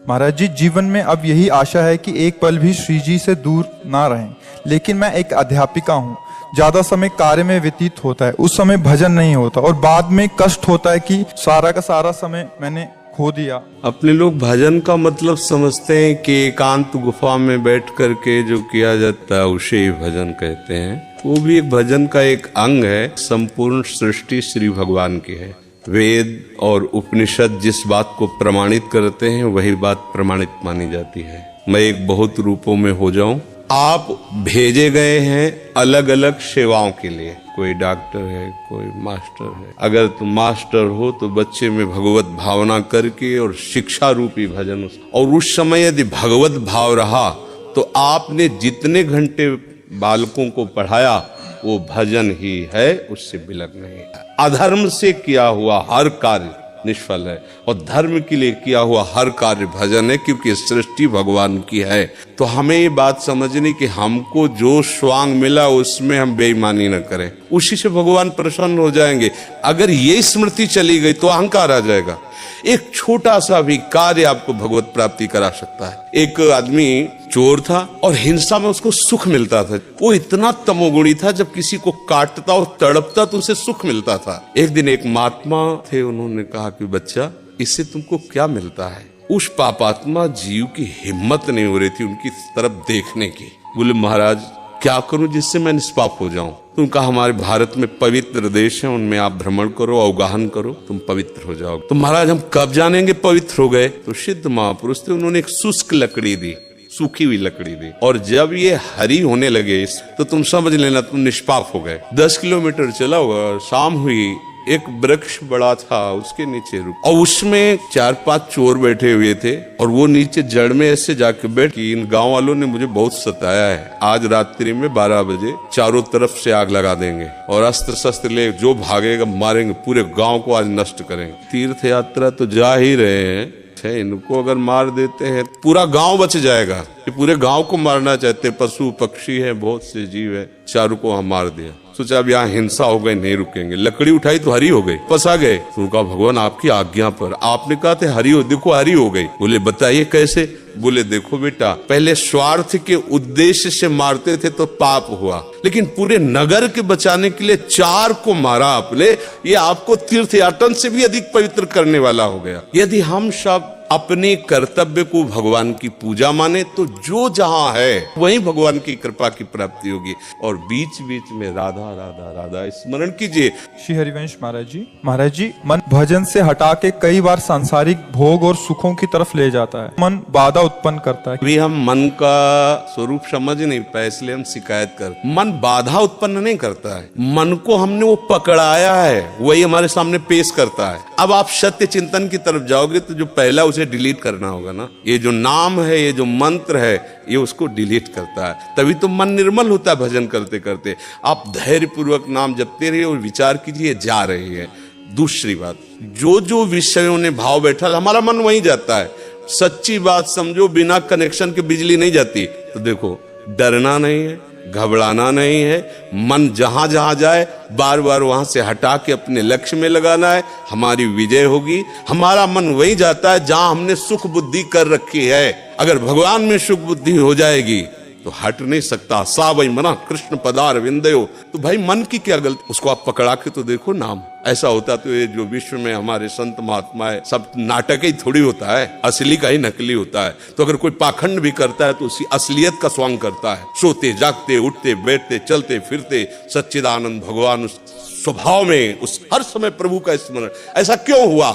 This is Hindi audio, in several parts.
महाराज जी, जीवन में अब यही आशा है कि एक पल भी श्री जी से दूर ना रहें। लेकिन मैं एक अध्यापिका हूँ, ज्यादा समय कार्य में व्यतीत होता है, उस समय भजन नहीं होता और बाद में कष्ट होता है कि सारा का सारा समय मैंने खो दिया। अपने लोग भजन का मतलब समझते हैं कि एकांत गुफा में बैठ करके जो किया जाता है उसे ही भजन कहते हैं। वो भी एक भजन का एक अंग है। संपूर्ण सृष्टि श्री भगवान की है। वेद और उपनिषद जिस बात को प्रमाणित करते हैं वही बात प्रमाणित मानी जाती है। मैं एक बहुत रूपों में हो जाऊं। आप भेजे गए हैं अलग अलग सेवाओं के लिए। कोई डॉक्टर है, कोई मास्टर है। अगर तुम मास्टर हो तो बच्चे में भगवत भावना करके और शिक्षा रूपी भजन, और उस समय यदि भगवत भाव रहा तो आपने जितने घंटे बालकों को पढ़ाया वो भजन ही है, उससे बिलक नहीं है। अधर्म से किया हुआ हर कार्य निष्फल है और धर्म के लिए किया हुआ हर कार्य भजन है, क्योंकि सृष्टि भगवान की है। तो हमें ये बात समझनी कि हमको जो स्वांग मिला उसमें हम बेईमानी न करें, उसी से भगवान प्रसन्न हो जाएंगे। अगर ये स्मृति चली गई तो अहंकार आ जाएगा। एक छोटा सा भी कार्य आपको भगवत प्राप्ति करा सकता है। एक आदमी चोर था और हिंसा में उसको सुख मिलता था। वो इतना तमोगुणी था, जब किसी को काटता और तड़पता तो उसे सुख मिलता था। एक दिन एक महात्मा थे, उन्होंने कहा कि बच्चा, इससे तुमको क्या मिलता है? उस पापात्मा जीव की हिम्मत नहीं हो रही थी उनकी तरफ देखने की। बोले महाराज क्या करूं जिससे मैं निष्पाप हो जाऊं? तुम कहा हमारे भारत में पवित्र देश है, उनमें आप भ्रमण करो, अवगाहन करो, तुम पवित्र हो जाओगे। तो महाराज हम कब जानेंगे पवित्र हो गए? तो सिद्ध महापुरुष थे, उन्होंने एक शुष्क लकड़ी दी, सूखी हुई लकड़ी दी, और जब ये हरी होने लगे तो तुम समझ लेना तुम निष्पाप हो गए। 10 किलोमीटर चला होगा, शाम हुई, एक वृक्ष बड़ा था, उसके नीचे रुक, और उसमें 4-5 चोर बैठे हुए थे, और वो नीचे जड़ में ऐसे जाके बैठ कि इन गांव वालों ने मुझे बहुत सताया है, आज रात्रि में 12 बजे चारों तरफ से आग लगा देंगे और अस्त्र शस्त्र ले जो भागेगा मारेंगे, पूरे गांव को आज नष्ट करेंगे। तीर्थ यात्रा तो जा ही रहे हैं, इनको अगर मार देते हैं पूरा गांव बच जाएगा। ये पूरे गांव को मारना चाहते, पशु पक्षी है, बहुत से जीव है, चारों को हम मार दिया। सोचा अब यहाँ हिंसा हो गई, नहीं रुकेंगे। लकड़ी उठाई तो हरी हो गई, फंसा गए। तो कहा भगवान आपकी आज्ञा पर, आपने कहा थे हरी हो, देखो हरी हो गई। बोले बताइए कैसे? बोले देखो बेटा, पहले स्वार्थ के उद्देश्य से मारते थे तो पाप हुआ, लेकिन पूरे नगर के बचाने के लिए 4 को मारा आपने, ये आपको तीर्थ याटन से भी अधिक पवित्र करने वाला हो गया। यदि हम सब अपने कर्तव्य को भगवान की पूजा माने तो जो जहां है वहीं भगवान की कृपा की प्राप्ति होगी। और बीच बीच में राधा राधा राधा स्मरण कीजिए। श्री हरिवंश महाराज जी, मन भजन से हटा के कई बार सांसारिक भोग और सुखों की तरफ ले जाता है, मन बाधा उत्पन्न करता है। भी हम मन का स्वरूप समझ नहीं पाए, इसलिए हम शिकायत कर। मन बाधा उत्पन्न नहीं करता है, मन को हमने वो पकड़ाया है, वही हमारे सामने पेश करता है। अब आप सत्य चिंतन की तरफ जाओगे तो जो पहला उसे डिलीट करना होगा ना। ये जो नाम है, ये जो मंत्र है, ये उसको डिलीट करता है, तभी तो मन निर्मल होता है। भजन करते करते आप धैर्य पूर्वक नाम जपते रहिए और विचार कीजिए जा रही है। दूसरी बात, जो जो विषयों ने भाव बैठा हमारा मन वहीं जाता है। सच्ची बात समझो, बिना कनेक्शन के बिजली नहीं जाती। तो देखो, डरना नहीं है, घबराना नहीं है, मन जहां जहां जाए बार बार वहां से हटा के अपने लक्ष्य में लगाना है, हमारी विजय होगी। हमारा मन वही जाता है जहां हमने सुख बुद्धि कर रखी है। अगर भगवान में सुख बुद्धि हो जाएगी तो हट नहीं सकता। सा वही मना कृष्ण पदार विंदयो। तो भाई मन की क्या गलती, उसको आप पकड़ा के तो देखो नाम। ऐसा होता तो ये जो विश्व में हमारे संत महात्मा है सब नाटक ही थोड़ी होता है, असली का ही नकली होता है। तो अगर कोई पाखंड भी करता है तो उसी असलियत का स्वांग करता है। सोते जागते उठते बैठते चलते फिरते सच्चिदानंद भगवान उस स्वभाव में, उस हर समय प्रभु का स्मरण। ऐसा क्यों हुआ?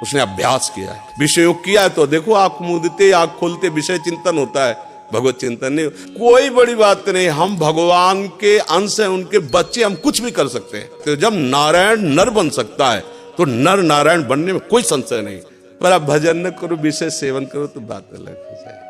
उसने अभ्यास किया है, विषय किया है। तो देखो आंख मूंदते आंख खोलते विषय चिंतन होता है, भगवत चिंतन नहीं। कोई बड़ी बात नहीं, हम भगवान के अंश हैं, उनके बच्चे, हम कुछ भी कर सकते हैं। तो जब नारायण नर बन सकता है तो नर नारायण बनने में कोई संशय नहीं। पर आप भजन न करो, विषय सेवन करो तो बात अलग हो जाए।